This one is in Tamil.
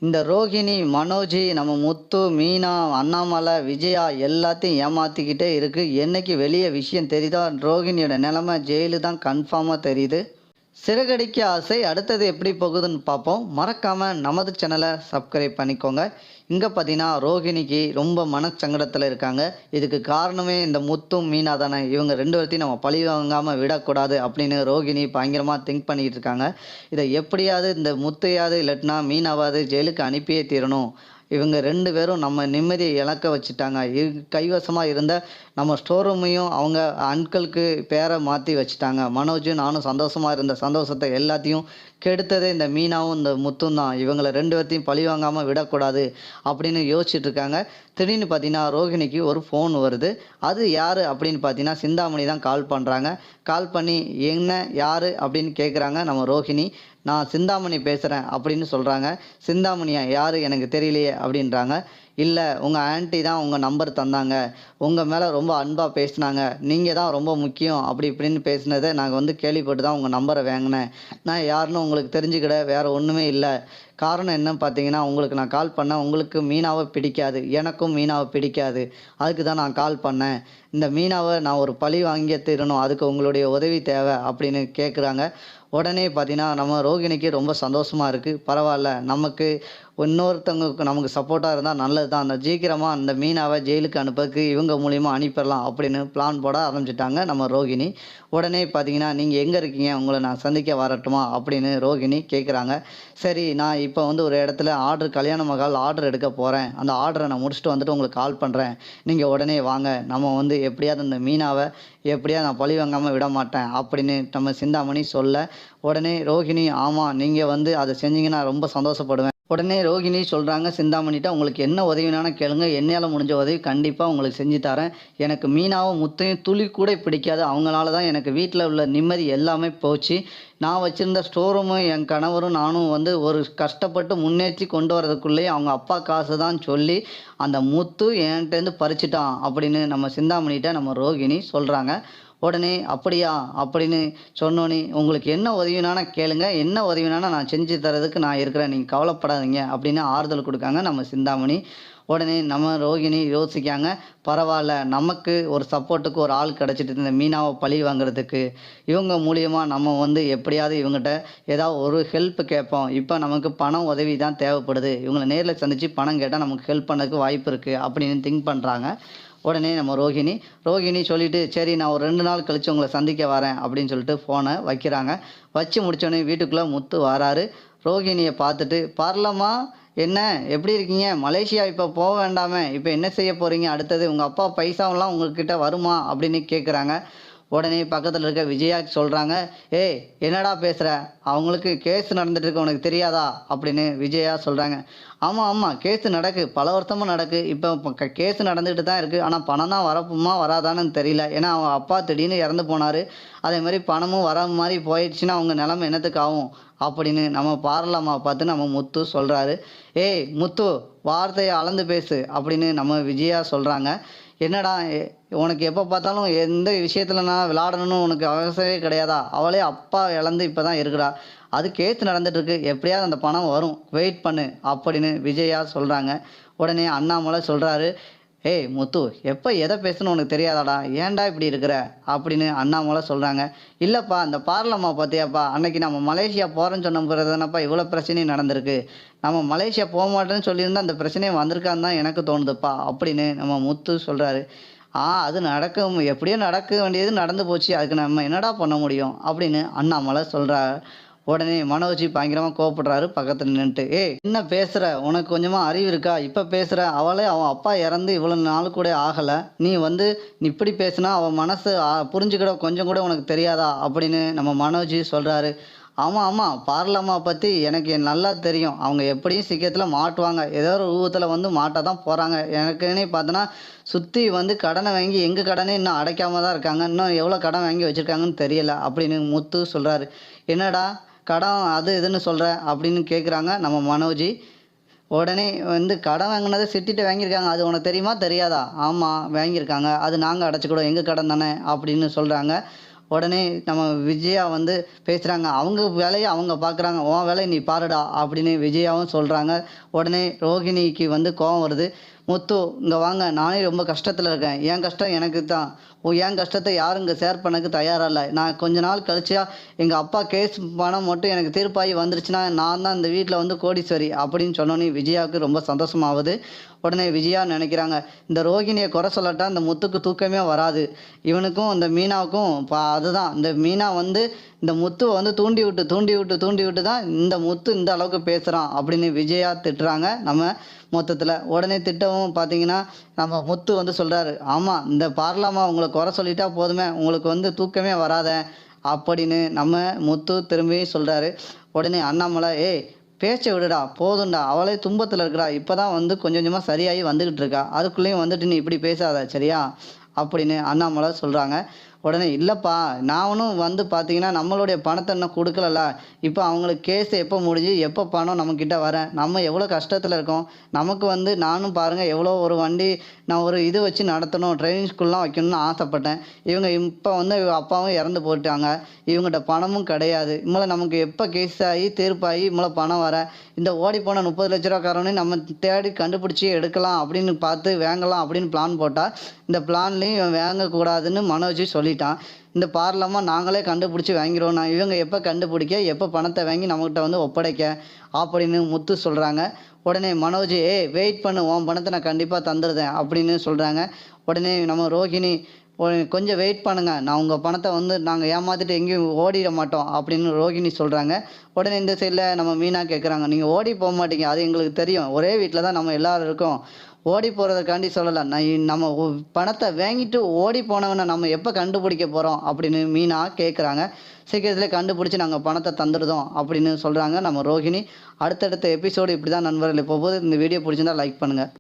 இந்த ரோகிணி, மனோஜ், நம்ம முத்து, மீனா, அண்ணாமலை, விஜயா எல்லாத்தையும் ஏமாத்திக்கிட்டே இருக்கு. என்னைக்கு வெளிய விஷயம் தெரியுதோ, ரோகிணியோட நிலைமை ஜெயிலு தான் கன்ஃபார்மா தெரியுது. சிறகடிக்க ஆசை அடுத்தது எப்படி போகுதுன்னு பார்ப்போம். மறக்காம நமது சேனலை சப்ஸ்கிரைப் பண்ணிக்கோங்க. இங்க பார்த்தீங்கன்னா, ரோகிணிக்கு ரொம்ப மனச்சங்கடத்துல இருக்காங்க. இதுக்கு காரணமே இந்த முத்தும், மீனா தானே. இவங்க 2 பேத்தையும் நம்ம பழி வாங்காம விடக்கூடாது அப்படின்னு ரோகிணி பயங்கரமா திங்க் பண்ணிக்கிட்டு இருக்காங்க. இதை எப்படியாவது இந்த முத்தையாவது இல்லாட்டினா மீனாவாவது ஜெயிலுக்கு அனுப்பியே தீரணும். இவங்க 2 பேரும் நம்ம நிம்மதிய இழக்க வச்சுட்டாங்க. கைவசமா இருந்த நம்ம ஸ்டோர் ரூமையும் அவங்க அன்கிளுக்கு பேர மாத்தி வச்சுட்டாங்க. மனோஜும் நானும் சந்தோஷமா இருந்த சந்தோஷத்த எல்லாத்தையும் கெடுத்ததே இந்த மீனாவும், இந்த முத்தும் தான். இவங்கள 2 பேத்தையும் பழி வாங்காம விடக்கூடாது அப்படின்னு யோசிச்சுட்டு இருக்காங்க. திடீர்னு பார்த்தீங்கன்னா, ரோகிணிக்கு ஒரு ஃபோன் வருது. அது யாரு அப்படின்னு பார்த்தீங்கன்னா, சிந்தாமணி தான் கால் பண்றாங்க. கால் பண்ணி, "என்ன? யாரு?" அப்படின்னு கேட்குறாங்க நம்ம ரோகிணி. "நான் சிந்தாமணி பேசுறேன்" அப்படின்னு சொல்றாங்க. "சிந்தாமணியா? யாரு? எனக்கு தெரியலையே" அப்படின்றாங்க. "இல்ல, உங்க ஆன்ட்டி தான் உங்க நம்பர் தந்தாங்க. உங்க மேல ரொம்ப அன்பா பேசுனாங்க. நீங்க தான் ரொம்ப முக்கியம்" அப்படி இப்படின்னு பேசினத நாங்க கேள்விப்பட்டு தான் உங்க நம்பர வாங்குனேன். நான் யாருன்னு உங்களுக்கு தெரிஞ்சுக்கிட வேற ஒண்ணுமே இல்ல. காரணம் என்னன்னு பார்த்தீங்கன்னா, உங்களுக்கு நான் கால் பண்ணேன். உங்களுக்கு மீனாவ பிடிக்காது. எனக்கும் மீனாவ பிடிக்காது. அதுக்கு தான் நான் கால் பண்ணேன். இந்த மீனாவ நான் ஒரு பழி வாங்கியே தீரணும். அதுக்கு உங்களுடைய உதவி தேவை அப்படின்னு கேட்குறாங்க. உடனே பார்த்தீங்கன்னா, நம்ம ரோகிணிக்கு ரொம்ப சந்தோஷமா இருக்கு. பரவால்ல, நமக்கு இன்னொருத்தவங்களுக்கு நமக்கு சப்போர்ட்டா இருந்தா நல்லது தான். அந்த சீக்கிரமா அந்த மீனாவ ஜெயிலுக்கு அனுப்பறதுக்கு இவங்க மூலியமா அனுப்பிறலாம் அப்படின்னு பிளான் போட ஆரம்பிச்சுட்டாங்க நம்ம ரோகிணி. உடனே பார்த்தீங்கன்னா, "நீங்க எங்க இருக்கீங்க? உங்கள நான் சந்திக்க வரட்டுமா?" அப்படின்னு ரோகிணி கேட்குறாங்க. "சரி, நான் இப்போ ஒரு இடத்துல கல்யாண மகால் ஆர்டர் எடுக்க போறேன். அந்த ஆர்டர நான் முடிச்சுட்டு வந்துட்டு உங்களுக்கு கால் பண்றேன். நீங்க உடனே வாங்க. நம்ம எப்படியாவது அந்த மீனாவ எப்படியாவது நான் பழி வாங்காம விடமாட்டேன்" அப்படின்னு நம்ம சிந்தாமணி சொல்ல, உடனே ரோகிணி, "ஆமா, நீங்க அத செஞ்சீங்கன்னா ரொம்ப சந்தோஷப்படுவேன்." உடனே ரோகிணி சொல்றாங்க சிந்தாமணிட்ட, "உங்களுக்கு என்ன உதவினாலும் கேளுங்க. என்னால முடிஞ்ச உதவி கண்டிப்பா உங்களுக்கு செஞ்சு தரேன். எனக்கு மீனாவும், முத்தையும் துளி கூட பிடிக்காது. அவங்களால தான் எனக்கு வீட்ல உள்ள நிம்மதி எல்லாமே போச்சு. நான் வச்சிருந்த ஸ்டோர் ரூமும் என் கணவரும் நானும் ஒரு கஷ்டப்பட்டு முன்னேற்றி கொண்டு வரதுக்குள்ளயே அவங்க அப்பா காசு தான் சொல்லி, அந்த முத்து என்ட்டேருந்து பறிச்சுட்டான்" அப்படின்னு நம்ம சிந்தாமணிட்ட நம்ம ரோகிணி சொல்றாங்க. உடனே, "அப்படியா?" அப்படின்னு சொன்னோனே, "உங்களுக்கு என்ன உதவினாலும் கேளுங்க. என்ன உதவினாலும் நான் செஞ்சு தர்றதுக்கு நான் இருக்கிறேன். நீங்க கவலைப்படாதீங்க" அப்படின்னு ஆறுதல் குடுக்காங்க நம்ம சிந்தாமணி. உடனே நம்ம ரோகிணி யோசிக்காங்க, பரவால்ல, நமக்கு ஒரு சப்போர்ட்டுக்கு ஒரு ஆள் கிடைச்சிட்டு இந்த மீனாவ பழி வாங்குறதுக்கு. இவங்க மூலியமா நம்ம எப்படியாவது இவங்கட்ட ஏதாவது ஒரு ஹெல்ப் கேட்போம். இப்ப நமக்கு பணம் உதவி தான் தேவைப்படுது. இவங்கள நேர்ல சந்திச்சு பணம் கேட்டா நமக்கு ஹெல்ப் பண்ணதுக்கு வாய்ப்பு இருக்கு அப்படின்னு திங்க் பண்றாங்க. உடனே நம்ம ரோகிணி சொல்லிட்டு, "சரி, நான் ஒரு 2 நாள் கழிச்சு உங்கள சந்திக்க வரேன்" அப்படின்னு சொல்லிட்டு ஃபோன வைக்கிறாங்க. வச்சு முடிச்சோனே வீட்டுக்குள்ள முத்து வராரு. ரோகிணிய பார்த்துட்டு, "வரலாமா? என்ன? எப்படி இருக்கீங்க? மலேசியா இப்ப வேண்டாமே. இப்ப என்ன செய்ய போறீங்க அடுத்தது? உங்க அப்பா பைசாவெல்லாம் உங்ககிட்ட வருமா?" அப்படின்னு கேட்குறாங்க. உடனே பக்கத்துல இருக்க விஜயா சொல்றாங்க, "ஏய், என்னடா பேசுற? அவங்களுக்கு கேஸ் நடந்துட்டு இருக்கு, உனக்கு தெரியாதா?" அப்படின்னு விஜயா சொல்றாங்க. "ஆமா, ஆமா, கேஸ் நடக்கு. பல வருஷமா நடக்கு. இப்ப கேஸ் நடந்துகிட்டு தான் இருக்கு. ஆனா பணம் தான் வரப்புமா வராதான்னு தெரியல. ஏன்னா அவங்க அப்பா திடீர்னு இறந்து போனாரு. அதே மாரி பணமும் வராத மாரி போயிடுச்சுன்னா அவங்க நிலைமை என்னத்துக்கு ஆகும்?" அப்படின்னு நம்ம பார்லம்மாவ பார்த்து நம்ம முத்து சொல்றாரு. "ஏய் முத்து, வார்த்தைய அளந்து பேசு" அப்படின்னு நம்ம விஜயா சொல்றாங்க. "என்னடா, உனக்கு எப்போ பார்த்தாலும் எந்த விஷயத்துல நான் விளையாடணும்னு உனக்கு அவசியமே கிடையாதா? அவளே அப்பா இழந்து இப்போ தான் இருக்குறா. அது கேஸ் நடந்துட்டு இருக்கு. எப்படியாவது அந்த பணம் வரும். வெயிட் பண்ணு" அப்படின்னு விஜயா சொல்றாங்க. உடனே அண்ணாமலை சொல்றாரு, "ஏய் முத்து, எப்போ எதை பேசணும்னு உனக்கு தெரியாதாடா? ஏன்டா இப்படி இருக்கிற?" அப்படின்னு அண்ணாமலை சொல்றாங்க. "இல்லப்பா, இந்த பார்லம்மா பார்த்தியாப்பா? அன்னைக்கு நம்ம மலேசியா போறேன்னு சொன்ன பிறகு தானப்பா இவ்வளோ பிரச்சனையும் நடந்திருக்கு. நம்ம மலேசியா போமாட்டேன்னு சொல்லியிருந்தா அந்த பிரச்சனையே வந்திருக்கான்னு தான் எனக்கு தோணுதுப்பா" அப்படின்னு நம்ம முத்து சொல்றாரு. அது நடக்கும். எப்படியோ நடக்க வேண்டியது நடந்து போச்சு. அதுக்கு நம்ம என்னடா பண்ண முடியும்?" அப்படின்னு அண்ணாமலை சொல்றார். உடனே மனோஜ் பயங்கரமா கோவப்படுறாரு பக்கத்துல நின்னுட்டு. "ஏய், என்ன பேசுற? உனக்கு கொஞ்சமா அறிவு இருக்கா? இப்ப பேசுற? அவளே அவன் அப்பா இறந்து இவ்வளவு நாள் கூட ஆகல. நீ நீ இப்படி பேசுனா அவ மனசு புரிஞ்சுக்கிட கொஞ்சம் கூட உனக்கு தெரியாதா?" அப்படின்னு நம்ம மனோஜ் சொல்றாரு. "ஆமா, ஆமா, பார்லம்மா பத்தி எனக்கு நல்லா தெரியும். அவங்க எப்படியும் சீக்கிரத்துல மாட்டுவாங்க. ஏதோ ஒரு ரூபத்துல மாட்ட தான் போறாங்க. எனக்குன்னே பார்த்தோன்னா, சுத்தி கடன வாங்கி எங்க கடனே இன்னும் அடைக்காம தான் இருக்காங்க. இன்னும் எவ்வளோ கடன் வாங்கி வச்சிருக்காங்கன்னு தெரியல" அப்படின்னு முத்து சொல்றாரு. "என்னடா கடன் அது இதுன்னு சொல்ற?" அப்படின்னு கேட்குறாங்க நம்ம மனோஜ். உடனே கடன் வாங்குனத சிட்டிட்ட வாங்கியிருக்காங்க. அது உனக்கு தெரியுமா? தெரியாதா? "ஆமா, வாங்கியிருக்காங்க. அது நாங்க அடைச்சுக்கிடுவோம். எங்க கடன் தானே" அப்படின்னு சொல்றாங்க. உடனே நம்ம விஜயா வந்து பேசுகிறாங்க. அவங்க வேலையை அவங்க பார்க்குறாங்க. உன் வேலையை நீ பாருடா அப்படின்னு விஜயாவும் சொல்கிறாங்க. உடனே ரோகிணிக்கு வந்து கோவம் வருது. முத்து இங்கே வாங்க, நானே ரொம்ப கஷ்டத்தில் இருக்கேன். என் கஷ்டம் எனக்கு தான். என் கஷ்டத்தை யாரும் இங்கே ஷேர் பண்ணக்கு தயாராக இல்லை. நான் கொஞ்ச நாள் கழிச்சா எங்கள் அப்பா கேஸ் பணம் மட்டும் எனக்கு தீர்ப்பாகி வந்துருச்சுன்னா நான் தான் இந்த வீட்டில் வந்து கோடீஸ்வரி அப்படின்னு சொன்னோன்னே விஜயாவுக்கு ரொம்ப சந்தோஷமாகுது. உடனே விஜயா நினைக்கிறாங்க, இந்த ரோகிணியை குறை சொல்லட்டா இந்த முத்துக்கு தூக்கமே வராது. இவனுக்கும் இந்த மீனாவுக்கும் அதுதான் இந்த மீனா வந்து இந்த முத்துவை வந்து தூண்டி விட்டு தான் இந்த முத்து இந்த அளவுக்கு பேசுகிறான் அப்படின்னு விஜயா திட்டுறாங்க நம்ம மொத்தத்தில். உடனே திட்டவும் பார்த்தீங்கன்னா நம்ம முத்து வந்து சொல்கிறாரு, ஆமாம் இந்த பார்லாமா உங்களை குறை சொல்லிட்டா போதுமே, உங்களுக்கு வந்து தூக்கமே வராத அப்படின்னு நம்ம முத்து திரும்பி சொல்கிறாரு. உடனே அண்ணாமலை, ஏய் பேச்சை விடுடா போதும்டா, அவளே துன்பத்தில் இருக்கிறா, இப்போ தான் வந்து கொஞ்சம் கொஞ்சமாக சரியாகி வந்துக்கிட்டு இருக்கா, அதுக்குள்ளேயும் வந்துட்டு நீ இப்படி பேசாத சரியா அப்படின்னு அண்ணாமலை சொல்கிறாங்க. உடனே இல்லைப்பா, நானும் வந்து பார்த்தீங்கன்னா நம்மளுடைய பணத்தை இன்னும் கொடுக்கலல்ல, இப்போ அவங்களுக்கு கேஸ் எப்போ முடிஞ்சு எப்போ பணம் நம்மக்கிட்ட வர, நம்ம எவ்வளோ கஷ்டத்தில் இருக்கோம். நமக்கு வந்து நானும் பாருங்கள் எவ்வளோ ஒரு வண்டி நான் ஒரு இது வச்சு நடத்தணும், ட்ரைனிங் ஸ்கூல்லாம் வைக்கணும்னு ஆசைப்பட்டேன். இவங்க இப்போ வந்து அப்பாவும் இறந்து போயிட்டாங்க, இவங்ககிட்ட பணமும் கிடையாது. இம்மளை நமக்கு எப்போ கேஸ் ஆகி தீர்ப்பாகி இம்மளை பணம் வர, இந்த ஓடிப்போன 30 லட்ச ரூபாக்காரனே நம்ம தேடி கண்டுபிடிச்சி எடுக்கலாம் அப்படின்னு பார்த்து வாங்கலாம் அப்படின்னு பிளான் போட்டால் இந்த பிளான்லேயும் இவன் வாங்கக்கூடாதுன்னு மனோஜ் சொல்லிட்டான். இந்த பார்லாமா நாங்களே கண்டுபிடிச்சி வாங்கிடுவோம், நான் இவங்க எப்போ கண்டுபிடிக்க எப்போ பணத்தை வாங்கி நம்மகிட்ட வந்து ஒப்படைக்க அப்படின்னு முத்து சொல்கிறாங்க. உடனே மனோஜ், வெயிட் பண்ணு, உன் பணத்தை நான் கண்டிப்பாக தந்துடுதேன் அப்படின்னு சொல்கிறாங்க. உடனே நம்ம ரோகிணி, கொஞ்சம் வெயிட் பண்ணுங்கள், நான் உங்கள் பணத்தை வந்து நாங்கள் ஏமாற்றிட்டு எங்கேயும் ஓடிட மாட்டோம் அப்படின்னு ரோகிணி சொல்கிறாங்க. உடனே இந்த சைடில் நம்ம மீனா கேட்குறாங்க, நீங்கள் ஓடி போக மாட்டீங்க, அது எங்களுக்கு தெரியும், ஒரே வீட்டில் தான் நம்ம எல்லோரும் இருக்கோம், ஓடி போகிறதுக்காண்டி சொல்லலை, நம்ம பணத்தை வாங்கிட்டு ஓடி போனவனை நம்ம எப்போ கண்டுபிடிக்க போகிறோம் அப்படின்னு மீனா கேட்குறாங்க. சீக்கிரத்தில் கண்டுபிடிச்சி நாங்கள் பணத்தை தந்துடுதோம் அப்படின்னு சொல்கிறாங்க நம்ம ரோகிணி. அடுத்தடுத்த எபிசோடு இப்படி தான் நண்பர்கள் போகுது. இந்த வீடியோ பிடிச்சிருந்தா லைக் பண்ணுங்கள்.